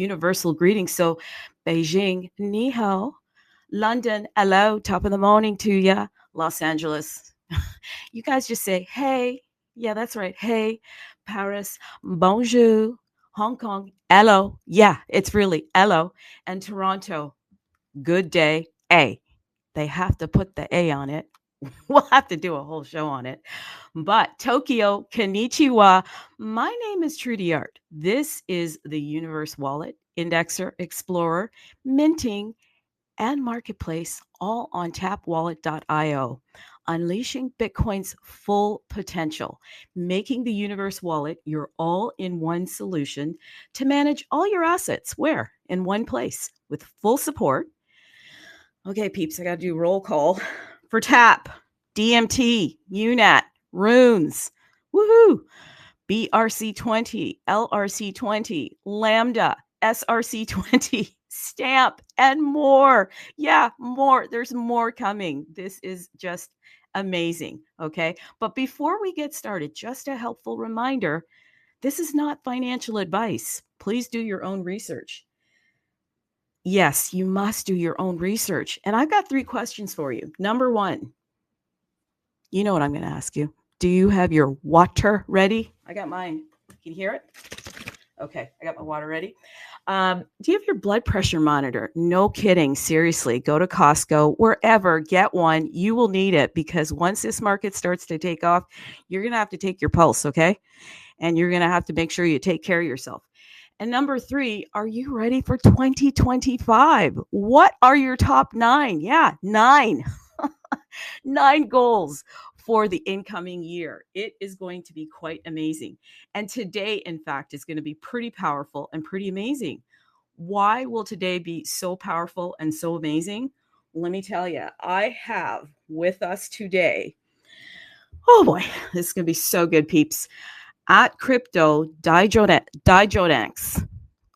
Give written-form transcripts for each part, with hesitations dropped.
universal greetings. So Beijing, ni hao. London, hello, top of the morning to ya. Los Angeles, you guys just say, hey. Yeah, that's right. Hey. Paris, bonjour. Hong Kong, hello. Yeah, it's really hello. And Toronto, good day. A. They have to put the A on it. We'll have to do a whole show on it. But Tokyo, konnichiwa. My name is Trudy Art. This is the Universe Wallet, Indexer, Explorer, Minting, and Marketplace, all on tapwallet.io. Unleashing Bitcoin's full potential, making the Universe Wallet your all-in-one solution to manage all your assets. Where? In one place, with full support. Okay, peeps, I got to do roll call for TAP, DMT, UNAT, Runes, woohoo, BRC20, LRC20, Lambda, SRC20, Stamp, and more. Yeah, more. There's more coming. This is just amazing. Okay. But before we get started, just a helpful reminder, this is not financial advice. Please do your own research. Yes, you must do your own research. And I've got 3 questions for you. Number 1, you know what I'm going to ask you. Do you have your water ready? I got mine. Can you hear it? Okay, I got my water ready. Do you have your blood pressure monitor? No kidding. Seriously, go to Costco, wherever, get one. You will need it because once this market starts to take off, you're going to have to take your pulse, okay? And you're going to have to make sure you take care of yourself. And number 3, are you ready for 2025? What are your top 9? Yeah, 9. 9 goals for the incoming year. It is going to be quite amazing. And today, in fact, is going to be pretty powerful and pretty amazing. Why will today be so powerful and so amazing? Let me tell you, I have with us today, oh boy, this is going to be so good, peeps. At Crypto Dijodanx.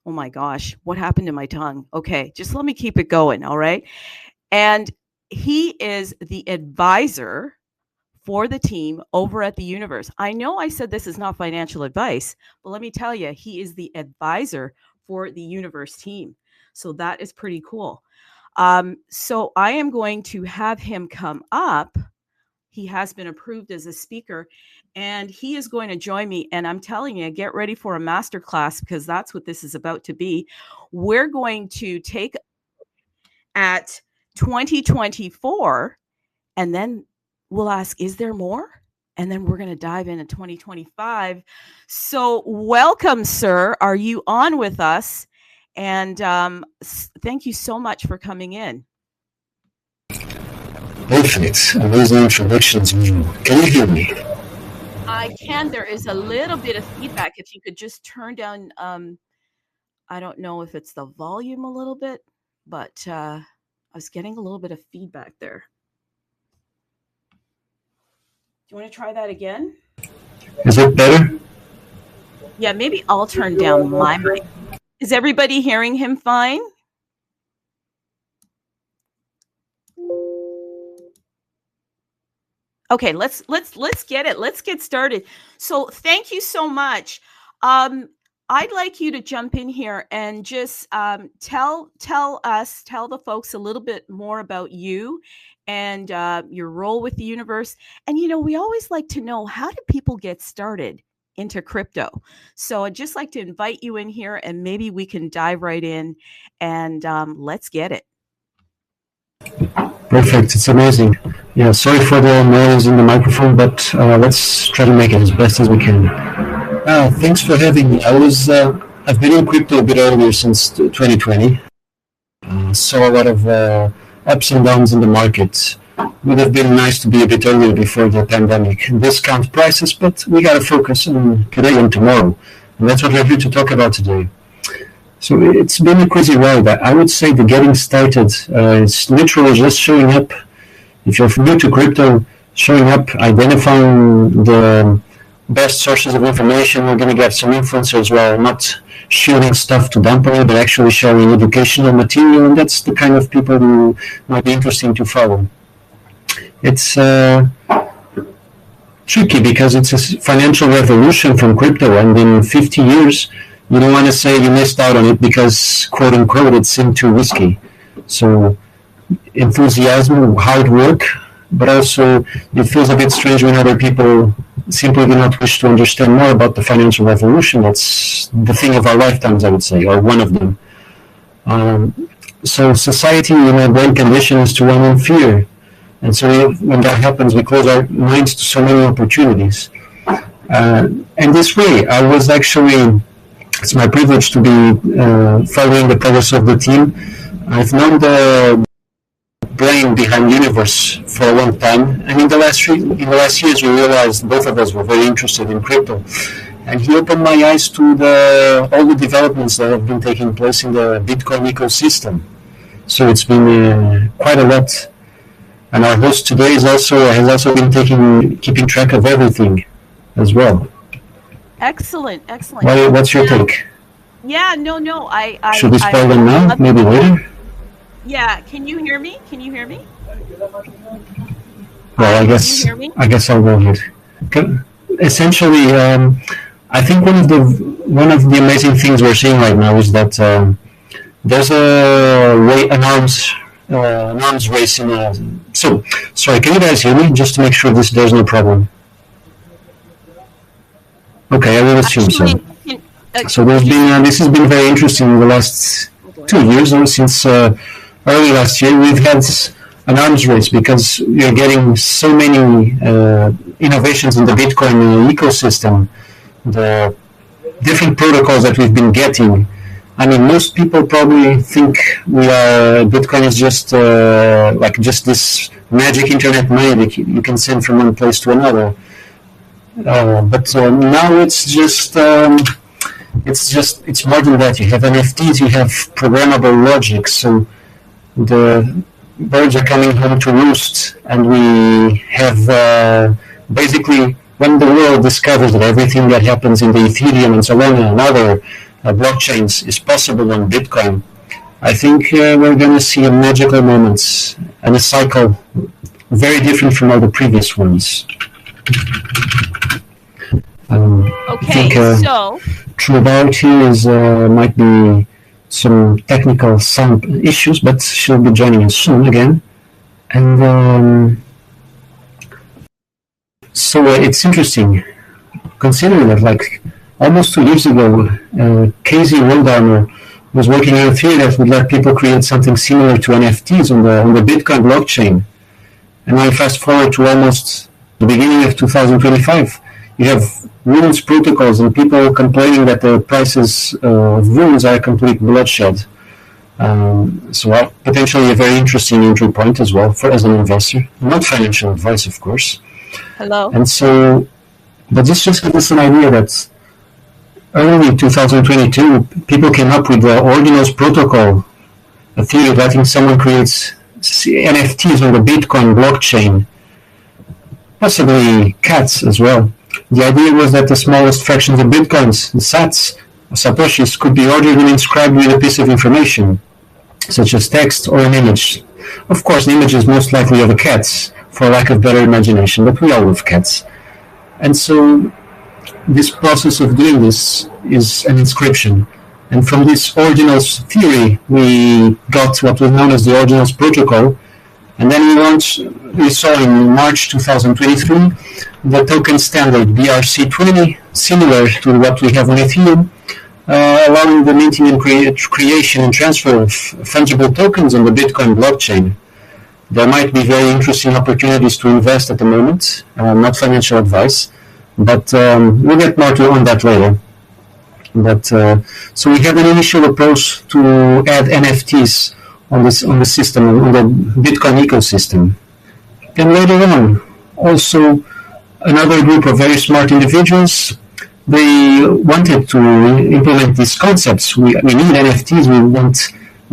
Oh my gosh, what happened to my tongue? Okay, just let me keep it going, all right? And he is the advisor for the team over at the Universe. I know I said this is not financial advice, but let me tell you, he is the advisor for the Universe team. So that is pretty cool. So I am going to have him come up. He has been approved as a speaker, and he is going to join me. And I'm telling you, get ready for a masterclass because that's what this is about to be. We're going to take at 2024, and then we'll ask, is there more? And then we're going to dive into 2025. So welcome, sir. Are you on with us? And thank you so much for coming in. Perfect. Amazing introductions. Can you hear me? I can. There is a little bit of feedback. If you could just turn down, I don't know if it's the volume a little bit, but I was getting a little bit of feedback there. Do you want to try that again? Is it better? Yeah, maybe I'll turn down my mic. Is everybody hearing him fine? Okay, let's get it. Let's get started. So thank you so much. I'd like you to jump in here and just tell the folks a little bit more about you and your role with the Universe. And, you know, we always like to know, how do people get started into crypto? So I'd just like to invite you in here and maybe we can dive right in and let's get it. Perfect. It's amazing. Yeah, sorry for the noise in the microphone, but let's try to make it as best as we can. Thanks for having me. I've been in crypto a bit earlier since 2020. Saw a lot of ups and downs in the market. Would have been nice to be a bit earlier before the pandemic and discount prices, but we got to focus on today and tomorrow. And that's what we're here to talk about today. So it's been a crazy ride. I would say the getting started is literally just showing up. If you're new to crypto, showing up, identifying the best sources of information. We're going to get some influencers who are not shooting stuff to dump on it, but actually sharing educational material, and that's the kind of people who might be interesting to follow. It's tricky because it's a financial revolution from crypto, and in 50 years, you don't want to say you missed out on it because, quote unquote, it seemed too risky. So enthusiasm, hard work, but also it feels a bit strange when other people simply do not wish to understand more about the financial revolution. That's the thing of our lifetimes, I would say, or one of them. So society, in a great condition, is to run in fear. And so when that happens, we close our minds to so many opportunities. And this way, I was actually, it's my privilege to be following the progress of the team. I've known the brain behind Universe for a long time, and in the last years we realized both of us were very interested in crypto, and he opened my eyes to all the developments that have been taking place in the Bitcoin ecosystem. So it's been quite a lot, and our host today has also been keeping track of everything as well. Excellent. What's your take? Yeah, no. Should we spoil them now? Maybe later. Yeah, can you hear me? Well, I guess I'll go ahead. Essentially, I think one of the amazing things we're seeing right now is that there's an arms race in a. So, sorry, can you guys hear me? Just to make sure there's no problem. Okay, I will assume so. So this has been very interesting in the last 2 years, or since early last year. We've had an arms race because we are getting so many innovations in the Bitcoin ecosystem, the different protocols that we've been getting. I mean, most people probably think Bitcoin is just this magic internet money that you can send from one place to another. But now it's more than that. You have NFTs, you have programmable logic. So the birds are coming home to roost, and we have basically, when the world discovers that everything that happens in the Ethereum and Solana and other blockchains is possible on Bitcoin, I think we're going to see a magical moment and a cycle very different from all the previous ones. Okay, so true about here is might be some technical sound issues, but she'll be joining us soon again. And so it's interesting considering that, like, almost 2 years ago, Casey Wildarmer was working on a theory that would let people create something similar to NFTs on the Bitcoin blockchain. And now fast forward to almost the beginning of 2025, you have runes protocols and people complaining that the prices of runes are a complete bloodshed. So potentially a very interesting entry point as well as an investor. Not financial advice, of course. Hello. And so, but this just gives us an idea that early 2022, people came up with the Ordinals protocol, a theory that letting someone creates NFTs on the Bitcoin blockchain, possibly cats as well. The idea was that the smallest fractions of bitcoins, the sats, or satoshis, could be ordered and inscribed with a piece of information, such as text or an image. Of course, the image is most likely of a cat, for lack of better imagination, but we all love cats. And so this process of doing this is an inscription. And from this Ordinals theory, we got what was known as the Ordinals protocol. And then we saw in March 2023 the token standard BRC20, similar to what we have on Ethereum, allowing the minting and creation and transfer of fungible tokens on the Bitcoin blockchain. There might be very interesting opportunities to invest at the moment, not financial advice, but we'll get more on that later. But so we have an initial approach to add NFTs on the system, on the Bitcoin ecosystem. Then later on, also another group of very smart individuals, they wanted to implement these concepts. We need NFTs, we want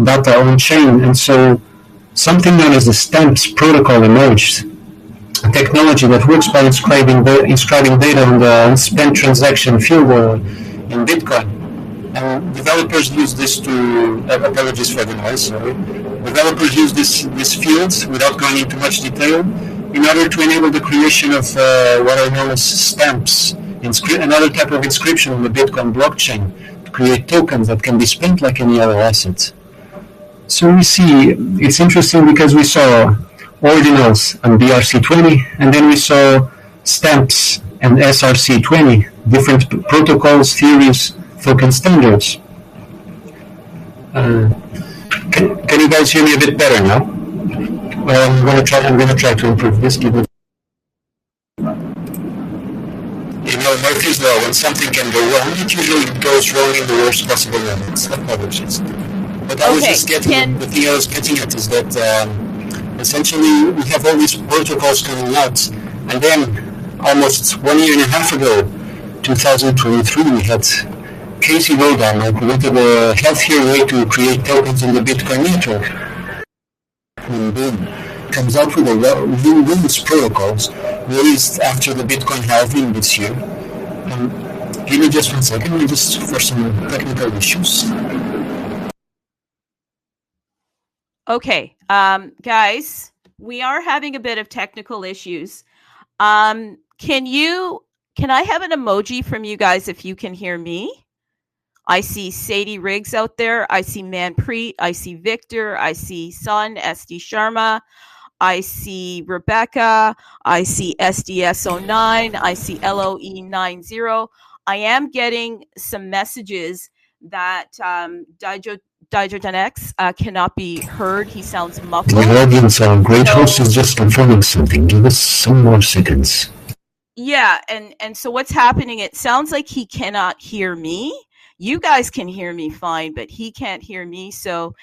data on chain, and so something known as the stamps protocol emerged, a technology that works by inscribing data on the unspent transaction field in Bitcoin. And developers use this apologies for the noise, sorry. Developers use this field, without going into much detail, in order to enable the creation of what are known as stamps, another type of inscription on the Bitcoin blockchain, create tokens that can be spent like any other asset. So we see, it's interesting because we saw ordinals and BRC20, and then we saw stamps and SRC20, different protocols, theories, token standards. Can you guys hear me a bit better now? Well, I'm gonna try to improve this. Murphy's law, when something can go wrong, it usually goes wrong in the worst possible moments. That publishes. But I was just the thing I was getting at is that essentially we have all these protocols coming out, and then almost 1 year and a half ago, 2023, we had Casey Rodan who created a healthier way to create tokens in the Bitcoin network. And boom, comes out with a new rules protocols released after the Bitcoin halving this year. Give me just 1 second, just for some technical issues. Okay, guys, we are having a bit of technical issues. Can I have an emoji from you guys if you can hear me? I see Sadie Riggs out there. I see Manpreet. I see Victor. I see Sun, SD Sharma. I see Rebecca. I see SDS09. I see LOE90. I am getting some messages that Dijodanex cannot be heard. He sounds muffled. The audience, our great host is just confirming something. Give us some more seconds. Yeah, and so what's happening, it sounds like he cannot hear me. You guys can hear me fine, but he can't hear me. So,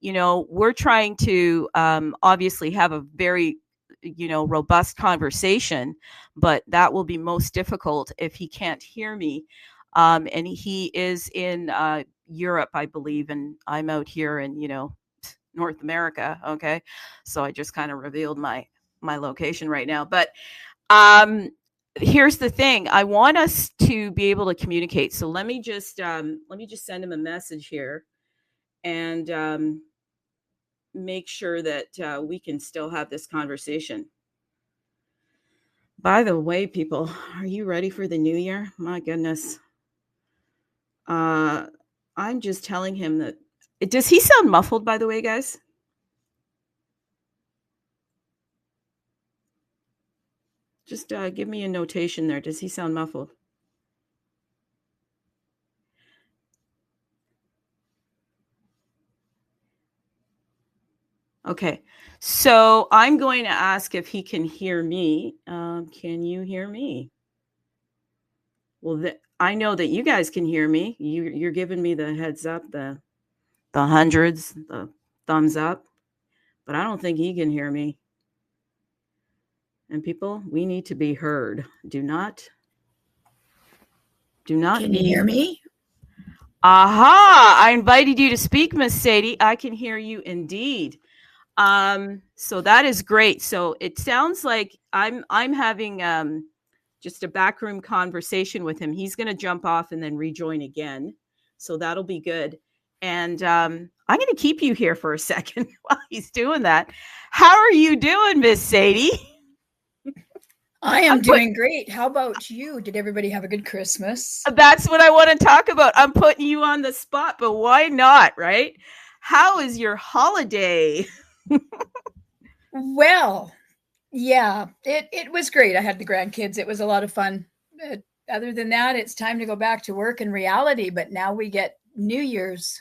we're trying to obviously have a very, robust conversation, but that will be most difficult if he can't hear me. And he is in Europe, I believe, and I'm out here in, North America. Okay. So I just kind of revealed my location right now, but here's the thing. I want us to be able to communicate. So let me just send him a message here and make sure that we can still have this conversation. By the way, people, are you ready for the new year? My goodness. I'm just telling him that. Does he sound muffled, by the way, guys? Just give me a notation there. Does he sound muffled? Okay, so I'm going to ask if he can hear me. Can you hear me? Well, I know that you guys can hear me. You're giving me the heads up, the hundreds, the thumbs up, but I don't think he can hear me. And people, we need to be heard. Do not. Can you hear me? Aha! I invited you to speak, Miss Sadie. I can hear you indeed. So that is great. So it sounds like I'm having just a backroom conversation with him. He's going to jump off and then rejoin again. So that'll be good. And I'm going to keep you here for a second while he's doing that. How are you doing, Miss Sadie? I am doing great. How about you? Did everybody have a good Christmas? That's what I want to talk about. I'm putting you on the spot, but why not, right? How is your holiday? Well, yeah, it was great. I had the grandkids. It was a lot of fun. Other than that, it's time to go back to work and reality, but now we get New Year's.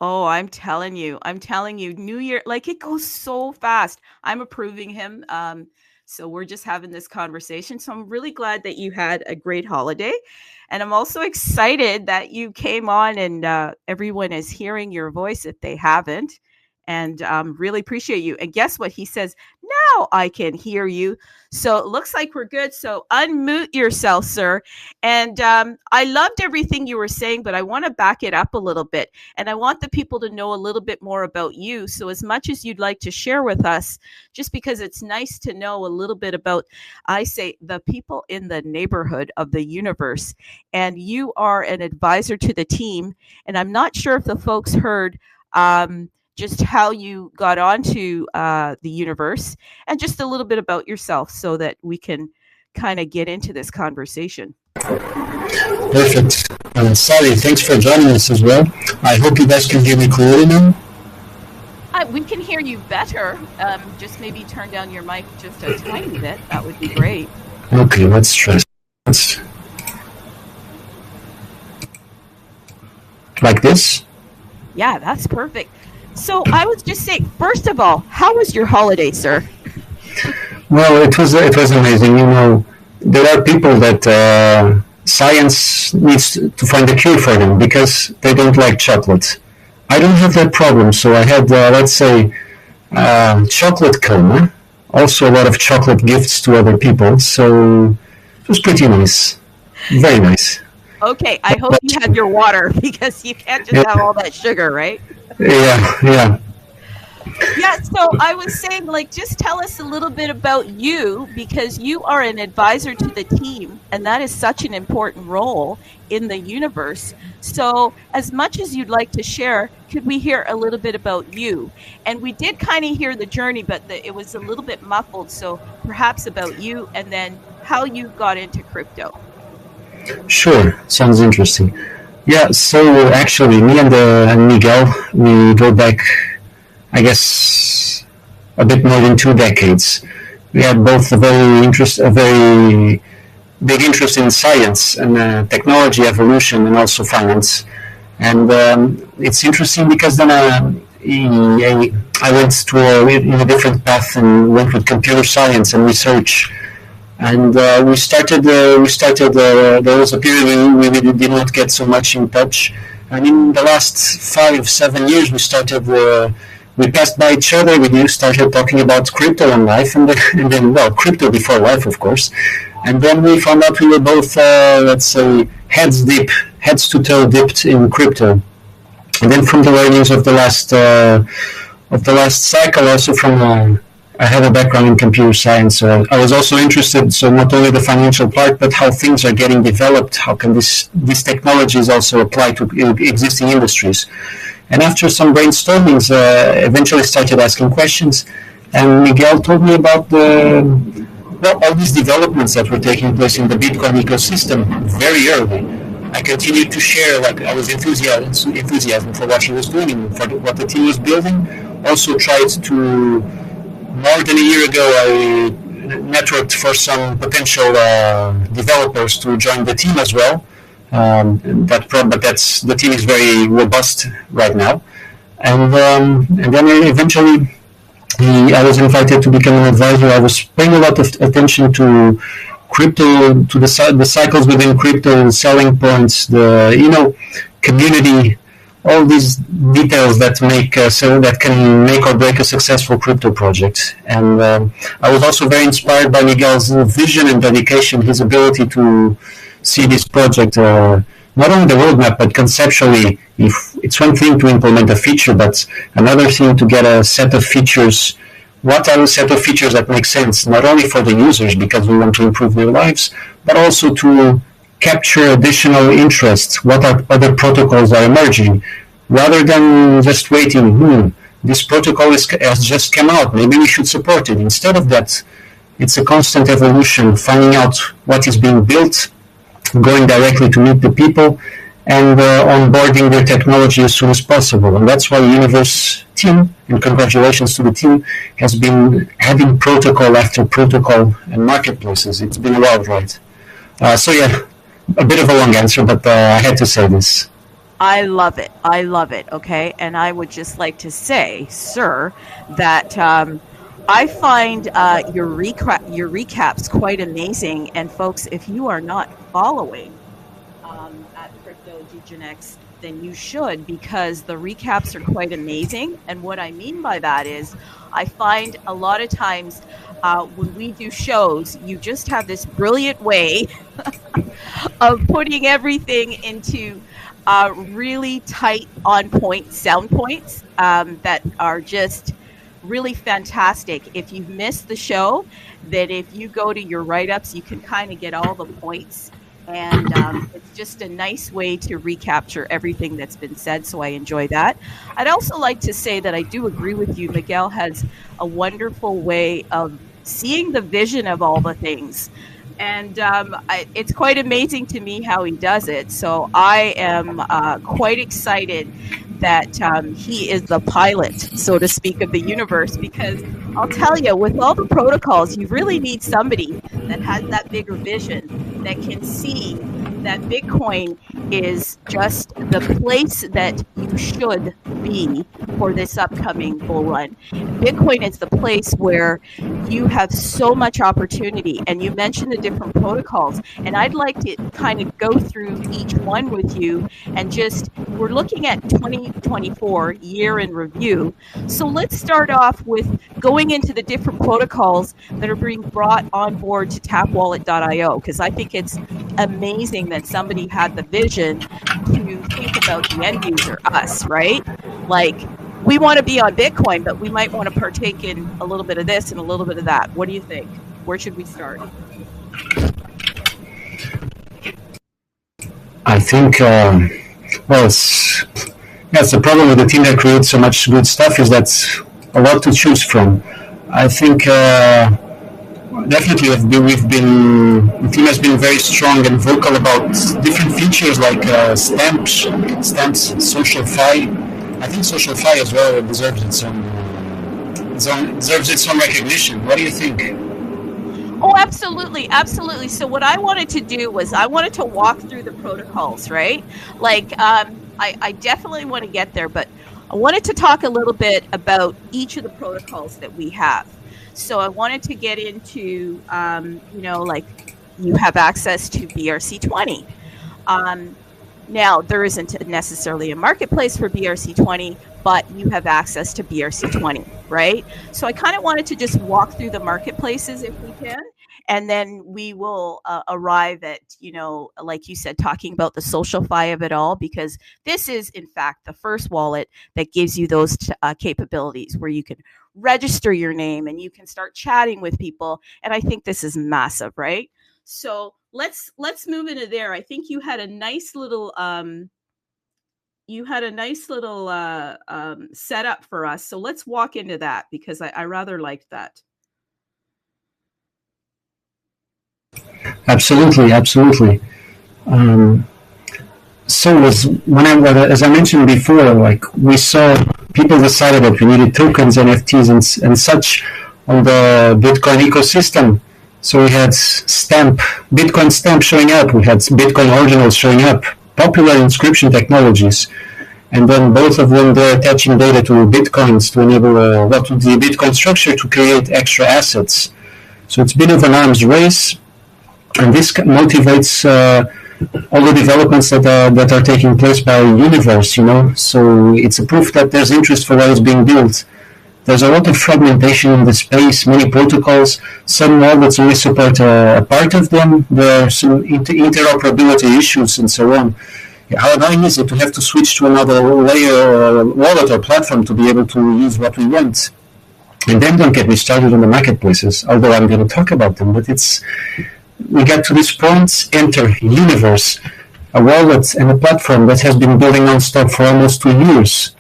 Oh, I'm telling you, New Year, like it goes so fast. I'm approving him. So we're just having this conversation. So I'm really glad that you had a great holiday. And I'm also excited that you came on and everyone is hearing your voice if they haven't. And really appreciate you. And guess what? He says, now I can hear you. So it looks like we're good. So unmute yourself, sir. And I loved everything you were saying, but I want to back it up a little bit. And I want the people to know a little bit more about you. So as much as you'd like to share with us, just because it's nice to know a little bit about, I say, the people in the neighborhood of the universe. And you are an advisor to the team. And I'm not sure if the folks heard just how you got onto the universe and just a little bit about yourself so that we can kind of get into this conversation. Perfect. Sally, thanks for joining us as well. I hope you guys can hear me clearly now. We can hear you better. Just maybe turn down your mic just a tiny bit. That would be great. Okay, let's try. Let's... Like this? Yeah, that's perfect. So I was just saying, first of all, how was your holiday, sir? Well, it was amazing. You know, there are people that science needs to find a cure for them because they don't like chocolate. I don't have that problem, so I had, let's say, chocolate coma, also a lot of chocolate gifts to other people, so it was pretty nice. Very nice. Okay, I hope you had your water because you can't just have all that sugar, right? Yeah. Yeah, so I was saying, like, just tell us a little bit about you because you are an advisor to the team, and that is such an important role in the universe. So as much as you'd like to share, could we hear a little bit about you? And we did kind of hear the journey, but it was a little bit muffled. So perhaps about you and then how you got into crypto. Sure, sounds interesting. Yeah, so actually, me and Miguel, we go back, I guess, a bit more than 2 decades. We had both a very big interest in science and technology evolution and also finance. And it's interesting because then I went in a different path and went with computer science and research. And we started. There was a period when we really did not get so much in touch. And in the last 5-7 years, we passed by each other. We started talking about crypto and life, and then crypto before life, of course. And then we found out we were both, let's say, heads to toe dipped in crypto. And then from the learnings of the last cycle, also from I have a background in computer science, so I was also interested. So not only the financial part, but how things are getting developed. How can these technologies also apply to existing industries? And after some brainstormings, eventually started asking questions. And Miguel told me about all these developments that were taking place in the Bitcoin ecosystem very early. I continued to share, like I was enthusiasm for what he was doing and for what the team was building. Also tried to, more than a year ago, I networked for some potential developers to join the team as well. But the team is very robust right now, and then eventually I was invited to become an advisor. I was paying a lot of attention to crypto, to the cycles within crypto, selling points, the community, all these details that that can make or break a successful crypto project. And I was also very inspired by Miguel's vision and dedication, his ability to see this project, not only the roadmap, but conceptually. If it's one thing to implement a feature, but another thing to get a set of features. What are the set of features that make sense, not only for the users, because we want to improve their lives, but also to capture additional interest. What other protocols are emerging, rather than just waiting. This protocol has just come out. Maybe we should support it. Instead of that, it's a constant evolution, finding out what is being built, going directly to meet the people, and onboarding their technology as soon as possible. And that's why the Universe team, and congratulations to the team, has been adding protocol after protocol and marketplaces. It's been a wild ride. So yeah, a bit of a long answer, but I had to say this. I love it. Okay. And I would just like to say, sir, that I find your recaps quite amazing. And folks, if you are not following at Crypto Degenex, then you should, because the recaps are quite amazing. And what I mean by that is I find a lot of times when we do shows, you just have this brilliant way of putting everything into really tight, on point sound points that are just really fantastic. If you've missed the show, then if you go to your write-ups, you can kind of get all the points. And it's just a nice way to recapture everything that's been said, so I enjoy that. I'd also like to say that I do agree with you. Miguel has a wonderful way of seeing the vision of all the things And it's quite amazing to me how he does it. So I am quite excited that he is the pilot, so to speak, of the universe, because I'll tell you, with all the protocols, you really need somebody that has that bigger vision, that can see that Bitcoin is just the place that you should be for this upcoming bull run. Bitcoin is the place where you have so much opportunity, and you mentioned the different protocols, and I'd like to kind of go through each one with you, and just, we're looking at 2024 year in review. So let's start off with going into the different protocols that are being brought on board to tapwallet.io, because I think it's amazing that somebody had the vision to think about the end user, us, right? Like, we want to be on Bitcoin, but we might want to partake in a little bit of this and a little bit of that. What do you think? Where should we start? I think, well, that's the problem with the team that creates so much good stuff, is that a lot to choose from. I think definitely the team has been very strong and vocal about different features like stamps, social-fi. I think social-fi as well deserves its own recognition. What do you think? Oh, absolutely, absolutely. So what I wanted to do was I wanted to walk through the protocols, right? Like, I definitely want to get there, but I wanted to talk a little bit about each of the protocols that we have. So I wanted to get into, like, you have access to BRC20. Now, there isn't necessarily a marketplace for BRC20, but you have access to BRC20, right? So I kind of wanted to just walk through the marketplaces if we can, and then we will arrive at, like you said, talking about the social fi of it all, because this is, in fact, the first wallet that gives you those capabilities where you can register your name and you can start chatting with people. And I think this is massive, right? So let's move into there. I think you had a nice little setup for us. So let's walk into that, because I rather liked that. Absolutely. So as I mentioned before, like, we saw people decided that we needed tokens, NFTs, and such on the Bitcoin ecosystem. So we had Bitcoin Stamp showing up, we had Bitcoin Ordinals showing up, popular inscription technologies, and then both of them, they're attaching data to Bitcoins to enable the Bitcoin structure to create extra assets. So it's a bit of an arms race, and this motivates all the developments that are taking place by Universe, So it's a proof that there's interest for what is being built. There's a lot of fragmentation in the space, many protocols. Some wallets only support a part of them. There are some interoperability issues and so on. How annoying is it to have to switch to another layer or wallet or platform to be able to use what we want? And then don't get me started on the marketplaces, although I'm going to talk about them. But we get to this point, enter Universe, a wallet and a platform that has been building non-stop for almost 2 years.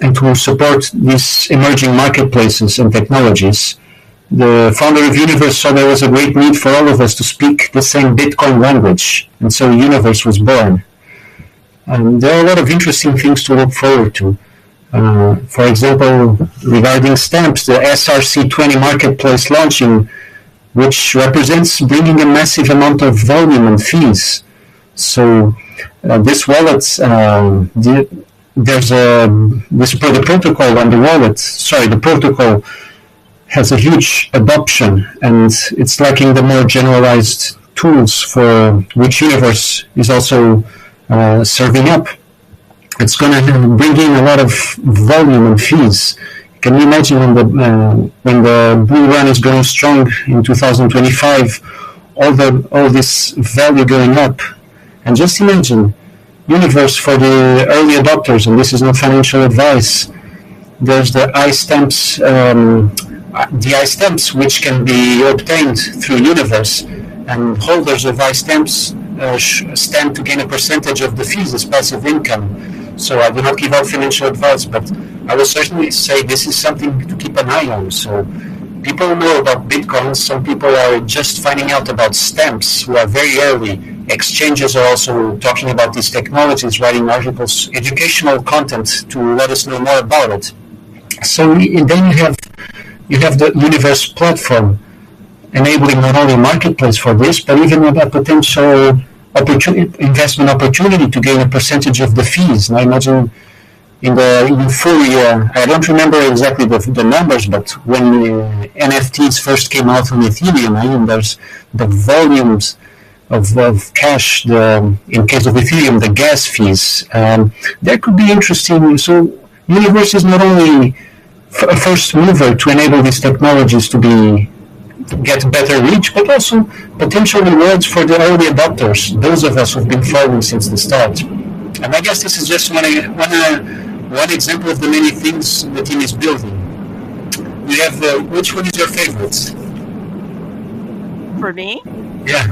And to support these emerging marketplaces and technologies. The founder of Universe saw there was a great need for all of us to speak the same Bitcoin language, and so Universe was born. There are a lot of interesting things to look forward to. For example, regarding stamps, the SRC20 marketplace launching, which represents bringing a massive amount of volume and fees. So this wallet, the protocol on the wallet, the protocol has a huge adoption, and it's lacking the more generalized tools for which Universe is also serving up. It's going to bring in a lot of volume and fees. Can you imagine when the bull run is going strong in 2025, all this value going up? And just imagine, Universe for the early adopters, and this is not financial advice. There's the iStamps, which can be obtained through Universe, and holders of iStamps stand to gain a percentage of the fees as passive income. So I do not give out financial advice, but I will certainly say this is something to keep an eye on. So people know about Bitcoin. Some people are just finding out about stamps who are very early. Exchanges are also talking about these technologies, writing articles, educational content to let us know more about it. So then you have the Universe platform enabling not only a marketplace for this, but even a potential investment opportunity to gain a percentage of the fees. And I imagine in the euphoria, I don't remember exactly the numbers, but when NFTs first came out on Ethereum, I mean, there's the volumes of cash, in case of Ethereum, the gas fees. That could be interesting. So Universe is not only a first mover to enable these technologies to get better reach, but also potential rewards for the early adopters, those of us who've been following since the start. And I guess this is just one example of the many things the team is building. We have, which one is your favorite? For me? Yeah.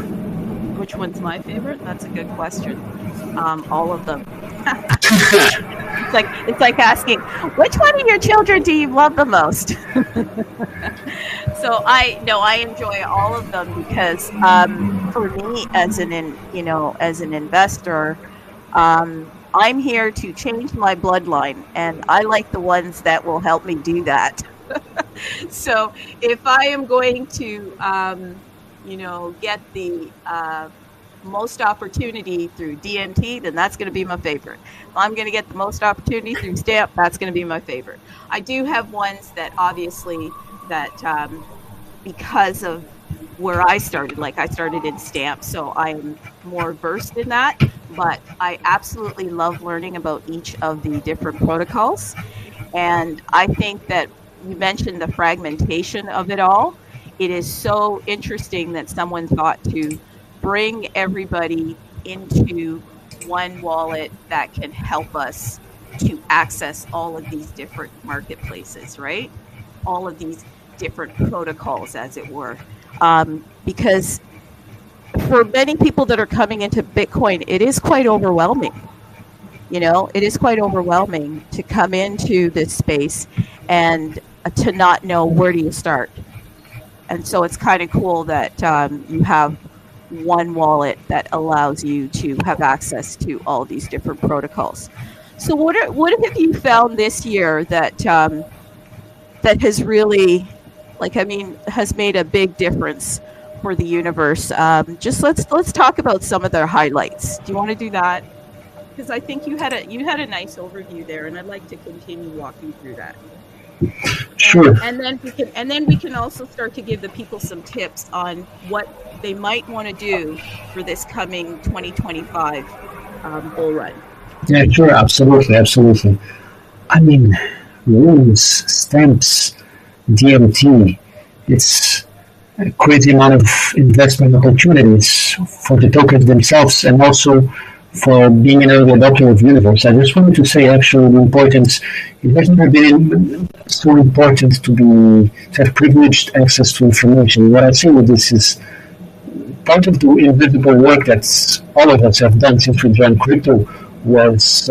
Which one's my favorite? That's a good question. All of them. It's like asking, which one of your children do you love the most? So I enjoy all of them because for me as an investor, I'm here to change my bloodline, and I like the ones that will help me do that. So if I am going to get the most opportunity through DMT, then that's going to be my favorite. If I'm going to get the most opportunity through Stamp, that's going to be my favorite. I do have ones that obviously that because of where I started, like I started in Stamp, so I'm more versed in that, but I absolutely love learning about each of the different protocols. And I think that you mentioned the fragmentation of it all. It is so interesting that someone thought to bring everybody into one wallet that can help us to access all of these different marketplaces, right? All of these different protocols, as it were. Because for many people that are coming into Bitcoin, it is quite overwhelming. It is quite overwhelming to come into this space and to not know where do you start. And so it's kind of cool that you have one wallet that allows you to have access to all these different protocols. So what have you found this year that has really, has made a big difference for the universe? Just let's talk about some of their highlights. Do you want to do that? Because I think you had a nice overview there, and I'd like to continue walking through that. Sure. And then we can also start to give the people some tips on what they might want to do for this coming 2025 bull run. Yeah, sure, absolutely. I mean, runes, stamps, DMT, it's a crazy amount of investment opportunities for the tokens themselves and also for being an early adopter of Universe. I just wanted to say actually the importance, it has never been so important to have privileged access to information. What I say with this is part of the invisible work that all of us have done since we joined crypto was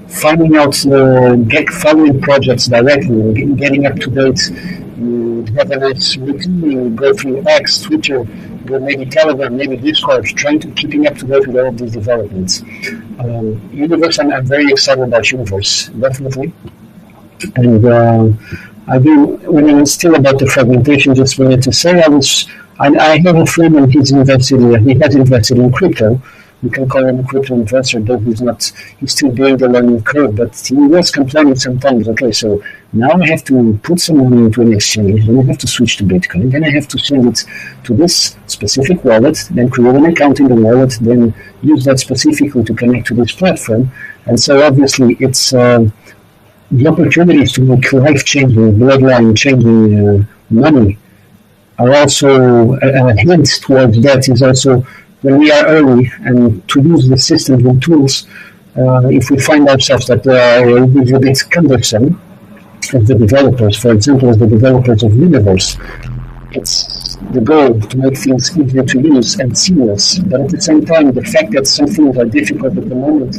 finding out, following projects directly, getting up to date. You have a nice routine, you go through X, Twitter, maybe Telegram, maybe Discord, keeping up to date with all of these developments. Universe, I'm very excited about Universe, definitely. And I do, when I was still about the fragmentation, just wanted to say I have a friend and he has invested in crypto. We can call him a crypto investor, though he's still doing the learning curve, but he was complaining sometimes, okay, so now I have to put some money into an exchange, then I have to switch to Bitcoin, then I have to send it to this specific wallet, then create an account in the wallet, then use that specifically to connect to this platform. And so obviously it's the opportunities to make life-changing, bloodline-changing money are also a hint towards that is also when we are early and to use the systems and tools, if we find ourselves that they are a little bit cumbersome as the developers, for example, as the developers of Universe, it's the goal to make things easier to use and seamless. But at the same time, the fact that some things are difficult at the moment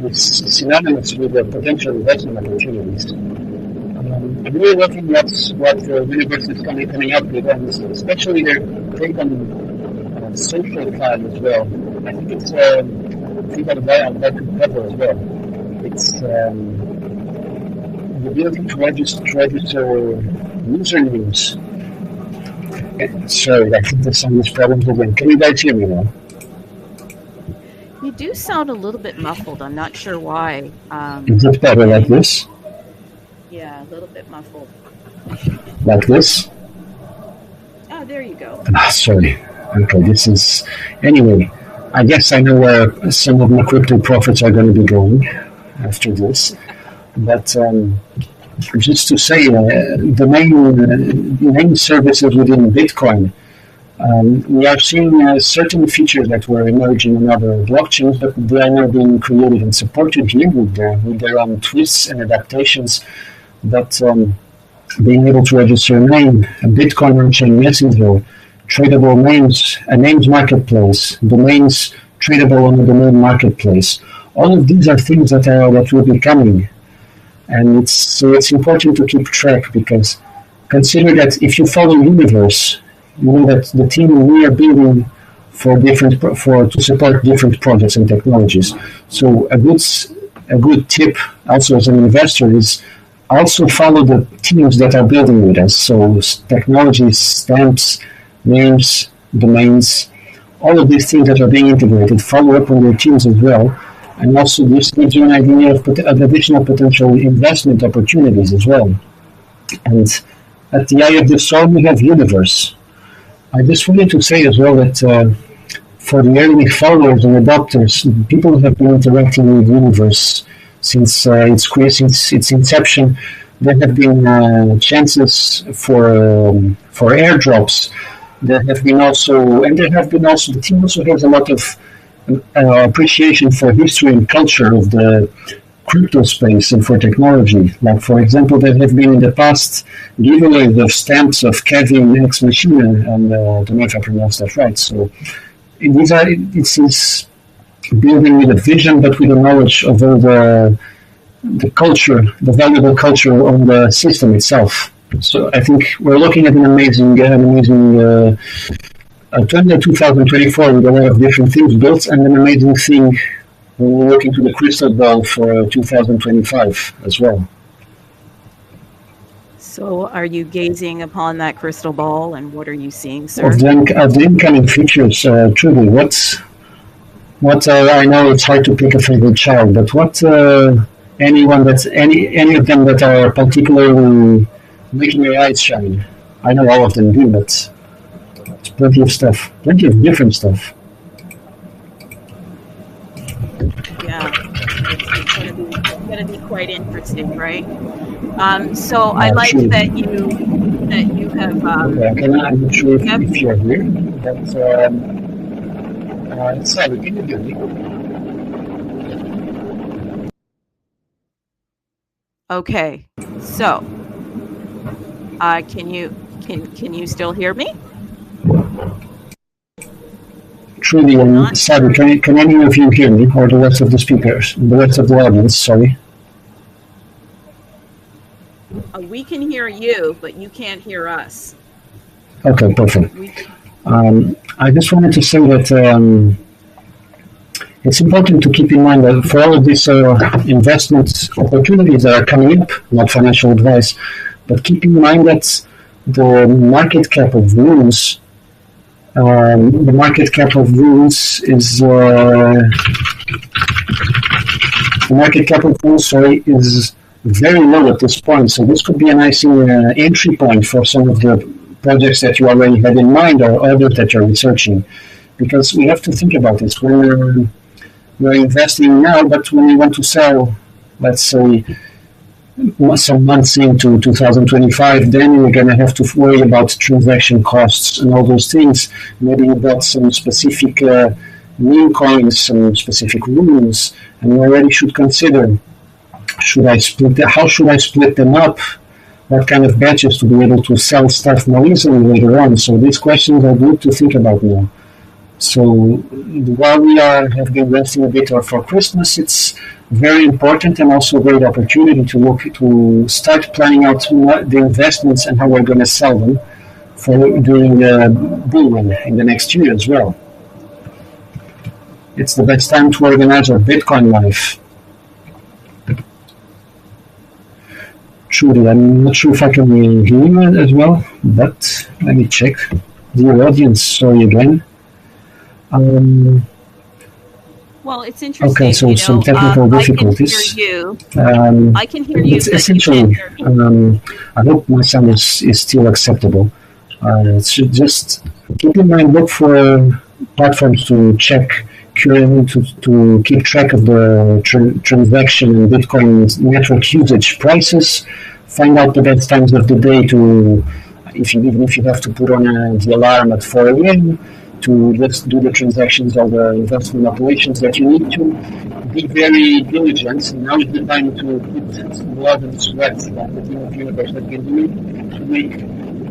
is synonymous with the potential investment opportunities. I'm really looking at what the universe is coming up with, and especially their take on social cloud as well. I think it's a thing that I'd like to cover as well. It's the ability to register usernames. Sorry, I think there's some of these problems again. Can you guys hear me now? You do sound a little bit muffled. I'm not sure why. Is it better like this? Yeah, a little bit muffled. Like this? Oh, there you go. Sorry. Okay, this is... Anyway, I guess I know where some of my crypto profits are going to be going after this. But just to say, the main services within Bitcoin, we are seeing certain features that were emerging in other blockchains, but they are now being created and supported here with their own twists and adaptations. But being able to register a name, a Bitcoin on-chain messenger, tradable names, a names marketplace, domains tradable on the domain marketplace, all of these are things that will be coming. And it's important to keep track, because consider that if you follow Universe, you know that the team we are building to support different projects and technologies. So a good tip also as an investor is also follow the teams that are building with us. So technologies, stamps, names, domains, all of these things that are being integrated, follow up on their teams as well. And also this gives you an idea of additional potential investment opportunities as well. And at the eye of the storm, we have Universe. I just wanted to say as well that for the early followers and adopters, people have been interacting with Universe since its inception. There have been chances for airdrops. There have been also the team also has a lot of appreciation for history and culture of the crypto space and for technology. Like, for example, there have been in the past giveaways of stamps of Kevin Ex Machina, and I don't know if I pronounced that right. So it's building with a vision, but with a knowledge of all the culture, the valuable culture on the system itself. So I think we're looking at an amazing 2024 with a lot of different things built, and an amazing thing when we look into the crystal ball for 2025 as well. So are you gazing upon that crystal ball, and what are you seeing, sir? Of the incoming features, truly, what I know it's hard to pick a favorite child, but what any of them that are particularly making your eyes shine? I know all of them do, but it's plenty of stuff, plenty of different stuff. Yeah, it's going to be quite interesting, right? So I like True. that you have. I'm not sure if you're here, but sorry, can you hear me? Okay, so can you still hear me? Truly, I'm sorry. Can any of you hear me, or the rest of the speakers, the rest of the audience? Sorry. We can hear you, but you can't hear us. Okay, perfect. I just wanted to say that it's important to keep in mind that for all of these investment opportunities that are coming up, not financial advice, but keep in mind that the market cap of Runes, is very low at this point. So this could be a nice entry point for some of the projects that you already had in mind, or others that you're researching, because we have to think about this when we're investing now, but when we want to sell, let's say, some months into 2025, then we're going to have to worry about transaction costs and all those things. Maybe you bought some specific meme coins, some specific runes, and you already should consider, how should I split them up? What kind of batches to be able to sell stuff more easily later on? So these questions are good to think about now. So while we have been resting a bit for Christmas, it's very important and also a great opportunity to start planning out the investments and how we're going to sell them for during the bull run in the next year as well. It's the best time to organize our Bitcoin life. Truly, I'm not sure if I can hear you as well, but let me check. Dear audience, sorry again. Well, it's interesting. Okay, so some technical difficulties. I can hear you, It's but essentially, you can't hear me. I hope my sound is still acceptable. So just keep in mind, look for platforms to check, to keep track of the transaction and Bitcoin network usage prices. Find out the best times of the day to, even if you have to put on the alarm at 4 a.m. to just do the transactions or the investment operations that you need to. Be very diligent. Now is the time to put blood and sweat, like the team of Universe has been doing, to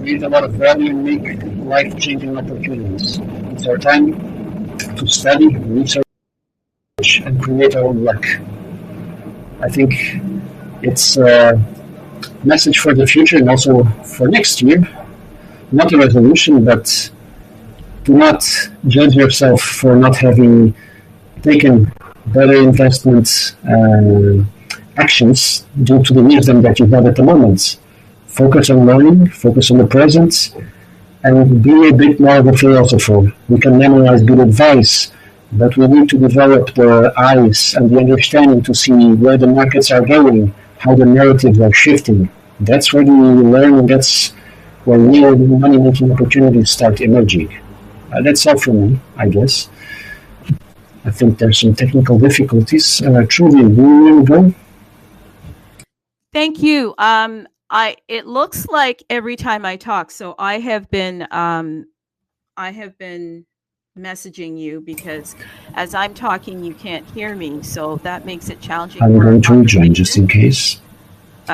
create a lot of value and make life-changing opportunities. It's our time to study, research, and create our own luck. I think it's a message for the future and also for next year. Not a resolution, but do not judge yourself for not having taken better investment actions due to the wisdom that you have at the moment. Focus on learning, focus on the present, and be a bit more of a philosopher. We can memorize good advice, but we need to develop the eyes and the understanding to see where the markets are going, how the narratives are shifting. That's where we learn, and that's where real money-making opportunities start emerging. That's all from me, I guess. I think there's some technical difficulties. Trudy, do you want to go? Thank you. It looks like every time I talk, so I have been messaging you because as I'm talking, you can't hear me, so that makes it challenging. I'm going to rejoin just in case.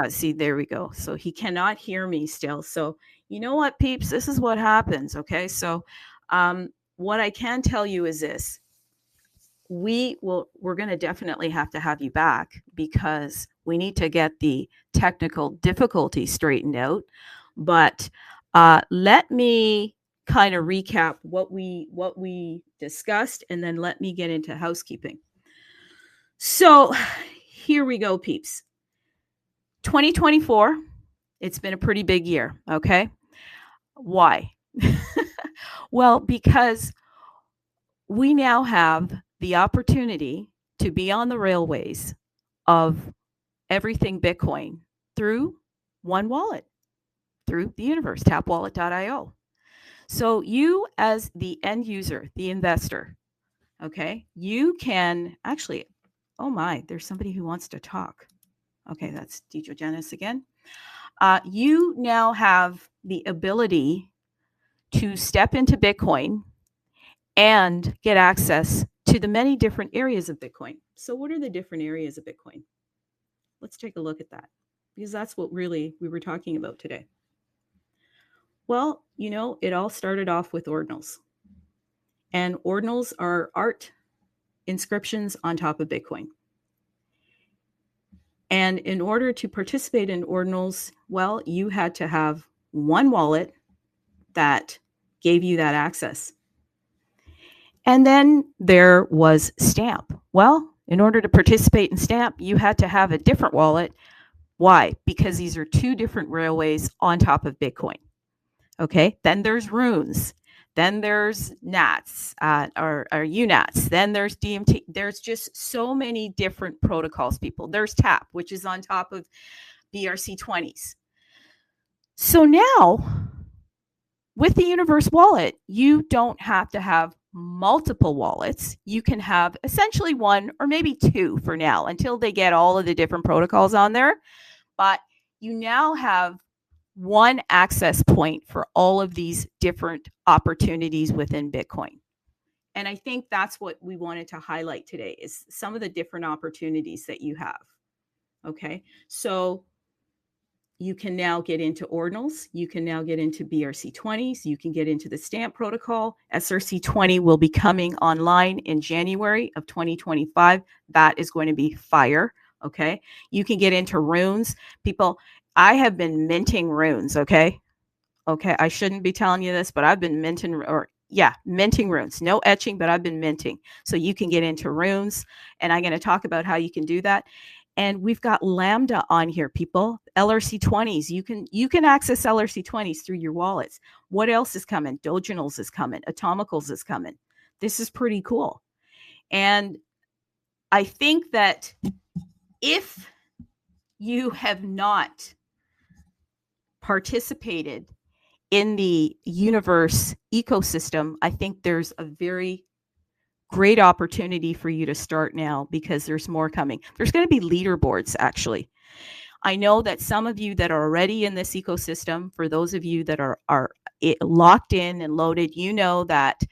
See, there we go. So he cannot hear me still. So you know what, peeps? This is what happens. Okay, so what I can tell you is this: we're going to definitely have to have you back because we need to get the technical difficulty straightened out. But let me kind of recap what we discussed, and then let me get into housekeeping. So here we go, peeps. 2024, it's been a pretty big year, okay? Why? Well, because we now have the opportunity to be on the railways of everything Bitcoin through one wallet, through the universe, tapwallet.io. So you as the end user, the investor, okay, you can actually, oh my, there's somebody who wants to talk. Okay, that's Dejogenis again. You now have the ability to step into Bitcoin and get access to the many different areas of Bitcoin. So what are the different areas of Bitcoin? Let's take a look at that, because that's what really we were talking about today. Well, you know, it all started off with ordinals. And ordinals are art inscriptions on top of Bitcoin. And in order to participate in ordinals, well, you had to have one wallet that gave you that access. And then there was Stamp. Well, in order to participate in Stamp, you had to have a different wallet. Why? Because these are two different railways on top of Bitcoin. Okay, then there's Runes. Then there's NATs or UNATs. Then there's DMT. There's just so many different protocols, people. There's TAP, which is on top of BRC20s. So now, with the Universe wallet, you don't have to have multiple wallets. You can have essentially one or maybe two for now until they get all of the different protocols on there. But you now have one access point for all of these different opportunities within Bitcoin. And I think that's what we wanted to highlight today is some of the different opportunities that you have. Okay. So you can now get into ordinals. You can now get into BRC20s. You can get into the stamp protocol. SRC20 will be coming online in January of 2025. That is going to be fire. Okay. You can get into runes. People, I have been minting runes. Okay. Okay. I shouldn't be telling you this, but I've been minting runes. No etching, but I've been minting. So you can get into runes, and I'm going to talk about how you can do that. And we've got Lambda on here, people. LRC20s. You can access LRC20s through your wallets. What else is coming? Doginals is coming. Atomicals is coming. This is pretty cool. And I think that if you have not participated in the universe ecosystem, I think there's a very great opportunity for you to start now, because there's more coming. There's going to be leaderboards, actually. I know that some of you that are already in this ecosystem, for those of you that are locked in and loaded, you know that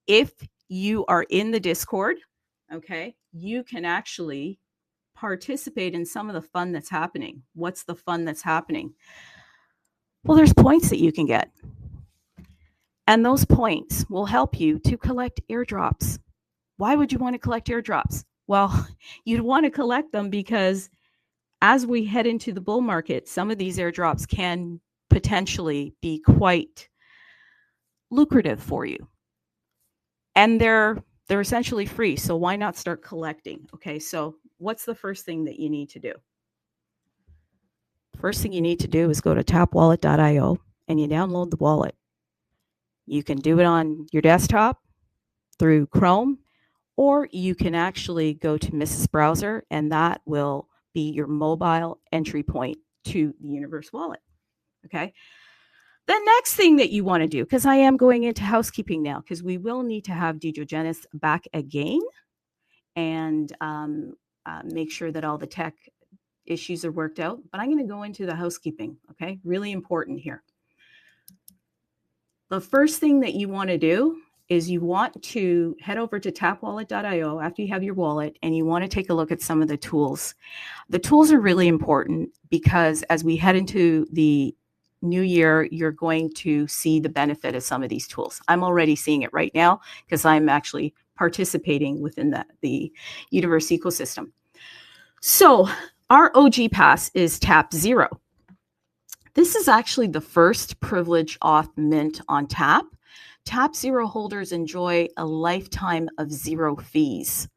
if you are in the Discord, okay, you can actually participate in some of the fun that's happening. What's the fun that's happening? Well, there's points that you can get. And those points will help you to collect airdrops. Why would you want to collect airdrops? Well, you'd want to collect them because as we head into the bull market, some of these airdrops can potentially be quite lucrative for you. And they're essentially free. So why not start collecting? Okay, so what's the first thing that you need to do? First thing you need to do is go to tapwallet.io and you download the wallet. You can do it on your desktop through Chrome, or you can actually go to Mrs. Browser, and that will be your mobile entry point to the Universe Wallet. Okay. The next thing that you want to do, because I am going into housekeeping now, because we will need to have Djogenis back again and make sure that all the tech issues are worked out. But I'm going to go into the housekeeping. Okay. Really important here. The first thing that you want to do is you want to head over to tapwallet.io after you have your wallet, and you want to take a look at some of the tools. The tools are really important because as we head into the new year, you're going to see the benefit of some of these tools. I'm already seeing it right now because I'm actually participating within the Universe ecosystem. So our OG pass is Tap Zero. This is actually the first privilege auth mint on Tap. Tap Zero holders enjoy a lifetime of zero fees.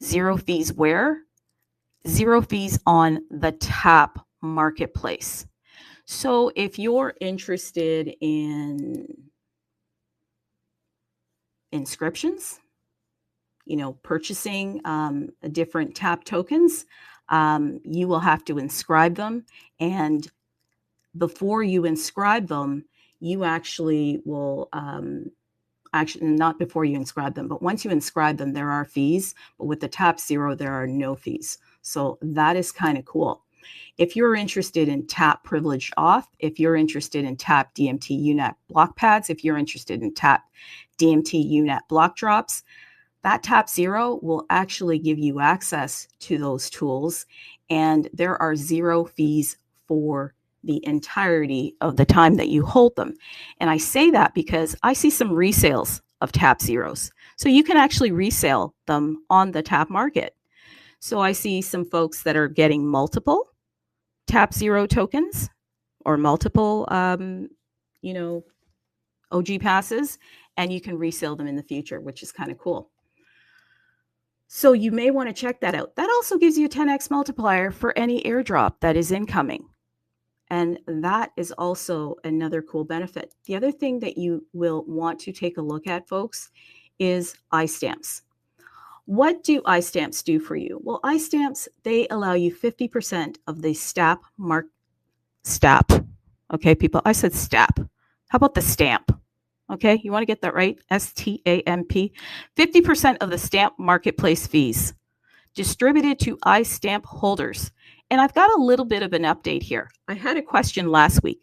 Zero fees where? Zero fees on the Tap marketplace. So if you're interested in inscriptions, purchasing different Tap tokens, you will have to inscribe them. And before you inscribe them, you actually will, not before you inscribe them, but once you inscribe them, there are fees. But with the Tap Zero, there are no fees. So that is kind of cool. If you're interested in Tap Privileged Auth, if you're interested in Tap DMT UNAT block pads, if you're interested in Tap DMT UNAT block drops, that Tap Zero will actually give you access to those tools. And there are zero fees for the entirety of the time that you hold them. And I say that because I see some resales of Tap Zeros. So you can actually resell them on the Tap market. So I see some folks that are getting multiple Tap Zero tokens or multiple, OG passes, and you can resell them in the future, which is kind of cool. So you may want to check that out. That also gives you a 10x multiplier for any airdrop that is incoming. And that is also another cool benefit. The other thing that you will want to take a look at, folks, is iStamps. What do iStamps do for you? Well, iStamps, they allow you 50% of the STAP. Okay, people, I said STAP. How about the stamp? Okay, you want to get that right? STAMP. 50% of the stamp marketplace fees distributed to iStamp holders. And I've got a little bit of an update here. I had a question last week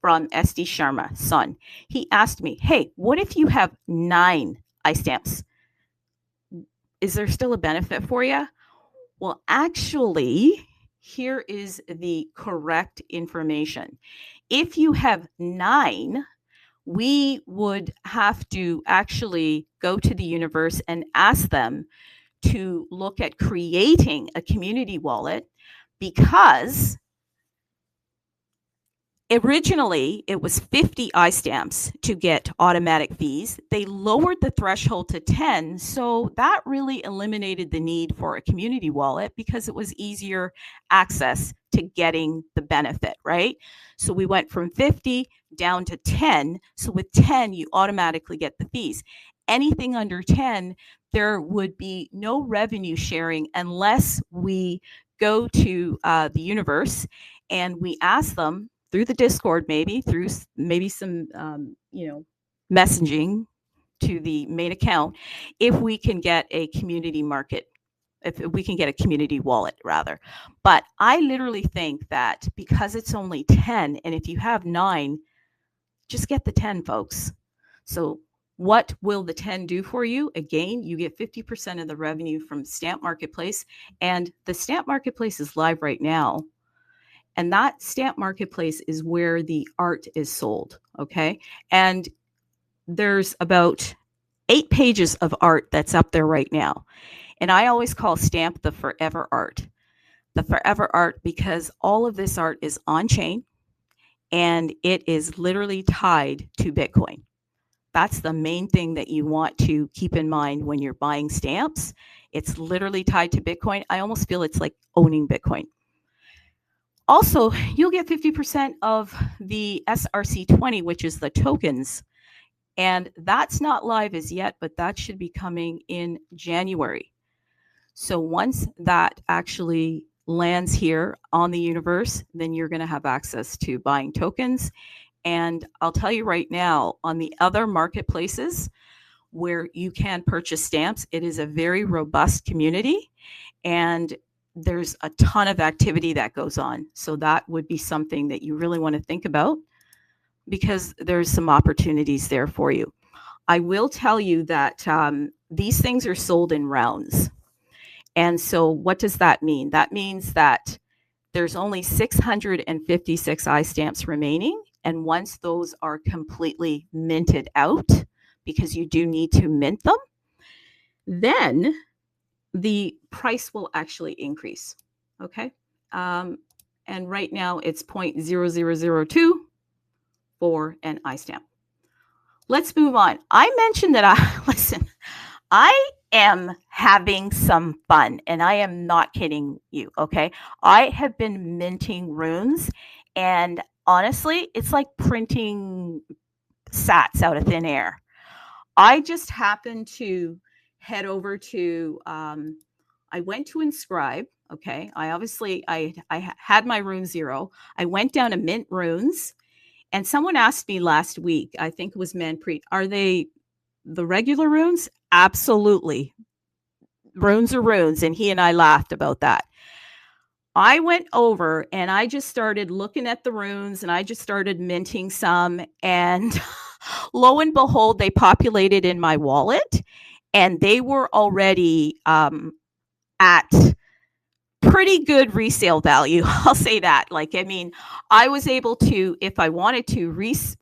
from SD Sharma, son. He asked me, hey, what if you have 9 iStamps? Is there still a benefit for you? Well, actually, here is the correct information. If you have 9, we would have to actually go to the universe and ask them to look at creating a community wallet, because originally it was 50 iStamps to get automatic fees. They lowered the threshold to 10, so that really eliminated the need for a community wallet because it was easier access to getting the benefit, right? So we went from 50 down to 10. So with 10, you automatically get the fees. Anything under 10, there would be no revenue sharing unless we go to the universe and we ask them through the Discord, maybe through maybe some messaging to the main account, if we can get a community market, if we can get a community wallet rather. But I literally think that because it's only 10, and if you have 9, just get the 10, folks. So what will the 10 do for you? Again, you get 50% of the revenue from Stamp Marketplace, and the Stamp Marketplace is live right now. And that Stamp Marketplace is where the art is sold, okay? And there's about 8 pages of art that's up there right now. And I always call Stamp the forever art. The forever art because all of this art is on-chain and it is literally tied to Bitcoin. That's the main thing that you want to keep in mind when you're buying stamps. It's literally tied to Bitcoin. I almost feel it's like owning Bitcoin. Also, you'll get 50% of the SRC20, which is the tokens. And that's not live as yet, but that should be coming in January. So once that actually lands here on the universe, then you're going to have access to buying tokens. And I'll tell you right now, on the other marketplaces where you can purchase stamps, it is a very robust community. And there's a ton of activity that goes on. So that would be something that you really want to think about because there's some opportunities there for you. I will tell you that these things are sold in rounds. And so what does that mean? That means that there's only 656 iStamps remaining. And once those are completely minted out, because you do need to mint them, then the price will actually increase, okay? And right now it's 0.0002 for an iStamp. Let's move on. I mentioned that listen, I am having some fun and I am not kidding you, okay? I have been minting runes and honestly, it's like printing sats out of thin air. I just happened to head over to, I went to Inscribe, okay? I had my rune 0. I went down to mint runes, and someone asked me last week, I think it was Manpreet, are they the regular runes? Absolutely. Runes are runes, and he and I laughed about that. I went over and I just started looking at the runes and I just started minting some, and lo and behold, they populated in my wallet and they were already at pretty good resale value. I'll say that. Like, I mean, I was able to, if I wanted to,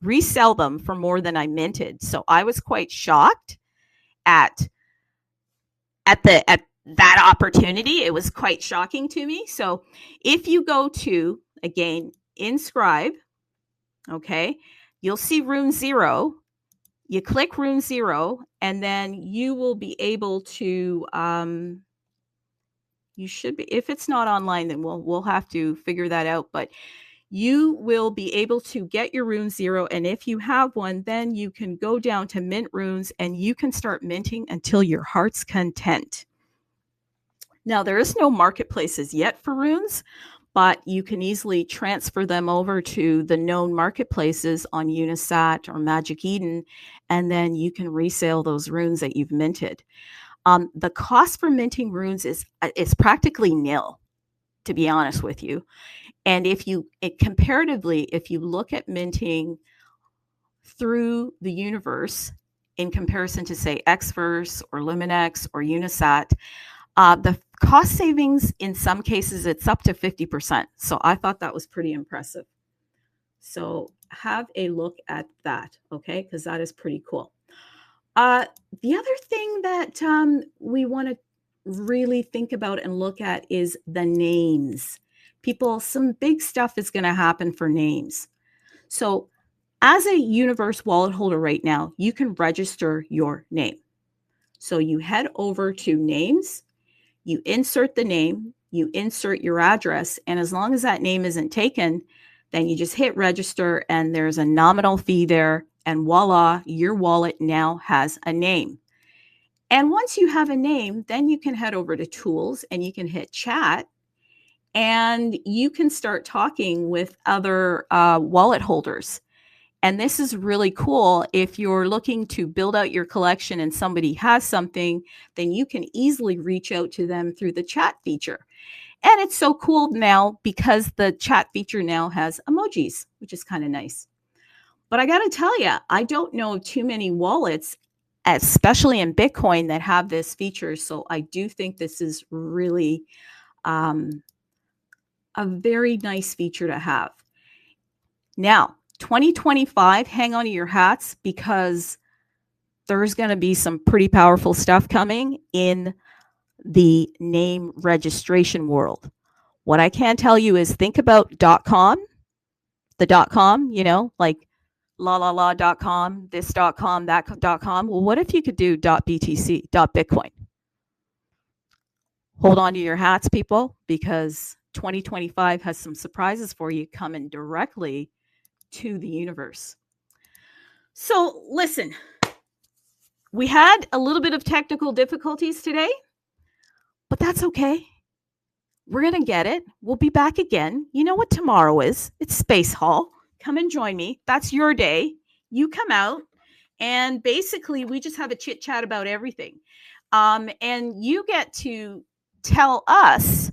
resell them for more than I minted. So I was quite shocked at that opportunity. It was quite shocking to me. So if you go to, again, Inscribe, okay, you'll see rune 0. You click rune 0, and then you will be able to, you should be, if it's not online, then we'll have to figure that out. But you will be able to get your rune 0. And if you have one, then you can go down to mint runes and you can start minting until your heart's content. Now, there is no marketplaces yet for runes, but you can easily transfer them over to the known marketplaces on Unisat or Magic Eden, and then you can resell those runes that you've minted. The cost for minting runes is practically nil, to be honest with you. And comparatively, if you look at minting through the universe in comparison to, say, Xverse or Luminex or Unisat, the cost savings, in some cases, it's up to 50%. So I thought that was pretty impressive. So have a look at that, okay? Because that is pretty cool. The other thing that we want to really think about and look at is the names. People, some big stuff is going to happen for names. So as a Universe wallet holder right now, you can register your name. So you head over to names, you insert the name, you insert your address, and as long as that name isn't taken, then you just hit register and there's a nominal fee there, and voila, your wallet now has a name. And once you have a name, then you can head over to tools and you can hit chat and you can start talking with other wallet holders. And this is really cool. If you're looking to build out your collection and somebody has something, then you can easily reach out to them through the chat feature. And it's so cool now because the chat feature now has emojis, which is kind of nice. But I got to tell you, I don't know too many wallets, especially in Bitcoin, that have this feature. So I do think this is really a very nice feature to have. Now, 2025, hang on to your hats because there's going to be some pretty powerful stuff coming in the name registration world. What I can tell you is think about .com, the .com, you know, like .com, this .com, that .com. Well, what if you could do .btc, .bitcoin? Hold on to your hats, people, because 2025 has some surprises for you coming directly to the universe. So listen, we had a little bit of technical difficulties today, but that's okay. We're going to get it. We'll be back again. You know what tomorrow is? It's Space Hall. Come and join me. That's your day. You come out and basically we just have a chit chat about everything. And you get to tell us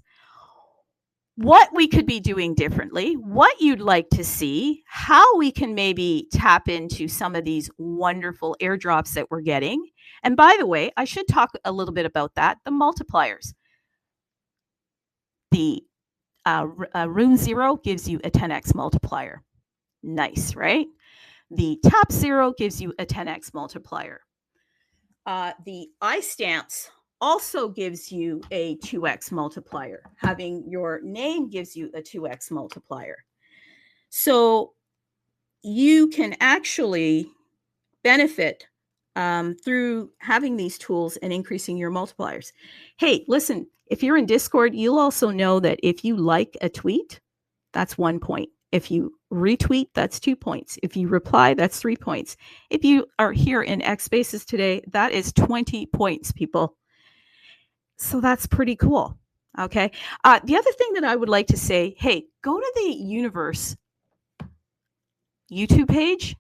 what we could be doing differently, what you'd like to see, how we can maybe tap into some of these wonderful airdrops that we're getting. And by the way, I should talk a little bit about that, the multipliers. The Rune 0 gives you a 10x multiplier. Nice, right? The Tap 0 gives you a 10x multiplier. The iStamps also gives you a 2x multiplier. Having your name gives you a 2x multiplier. So you can actually benefit through having these tools and increasing your multipliers. Hey, listen, if you're in Discord, you'll also know that if you like a tweet, that's 1 point. If you retweet, that's 2 points. If you reply, that's 3 points. If you are here in X Spaces today, that is 20 points, people. So that's pretty cool. Okay. The other thing that I would like to say, hey, go to the Universe YouTube page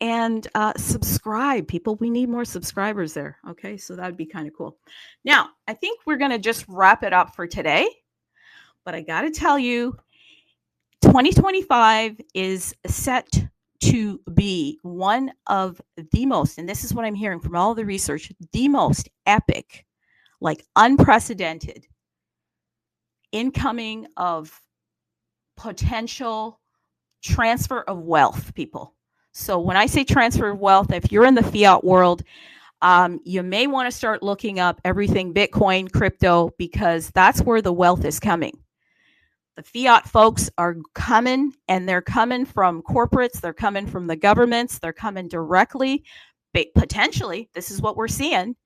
and subscribe, people. We need more subscribers there. Okay. So that would be kind of cool. Now, I think we're going to just wrap it up for today. But I got to tell you, 2025 is set to be one of the most, and this is what I'm hearing from all the research, the most epic, like unprecedented incoming of potential transfer of wealth, people. So when I say transfer of wealth, if you're in the fiat world, you may want to start looking up everything Bitcoin, crypto, because that's where the wealth is coming. The fiat folks are coming, and they're coming from corporates. They're coming from the governments. They're coming directly, potentially. This is what we're seeing.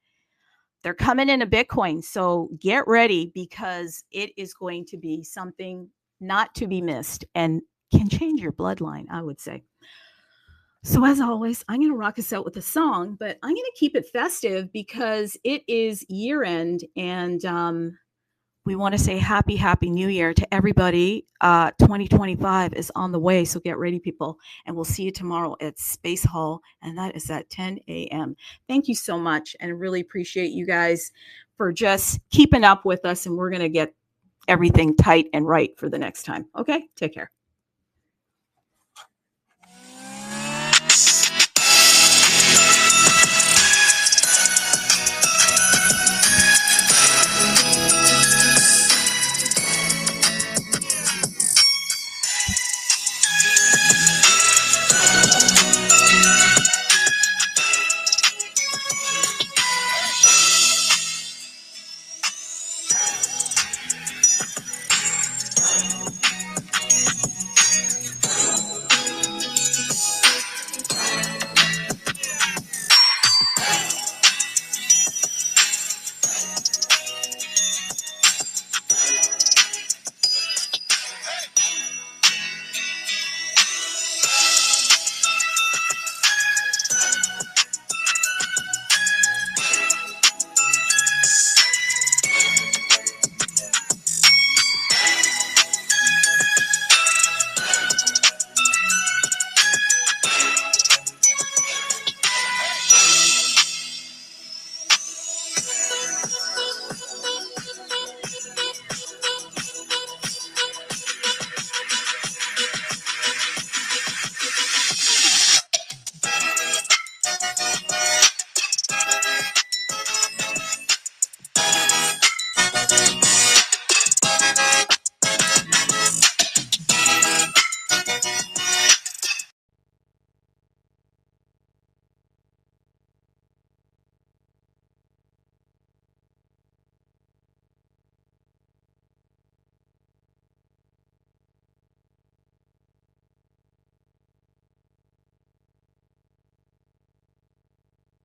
They're coming into Bitcoin. So get ready because it is going to be something not to be missed and can change your bloodline, I would say. So as always, I'm going to rock us out with a song, but I'm going to keep it festive because it is year end and we want to say happy new year to everybody. 2025 is on the way. So get ready, people. And we'll see you tomorrow at Space Hall. And that is at 10 a.m. Thank you so much. And really appreciate you guys for just keeping up with us. And we're going to get everything tight and right for the next time. Okay. Take care.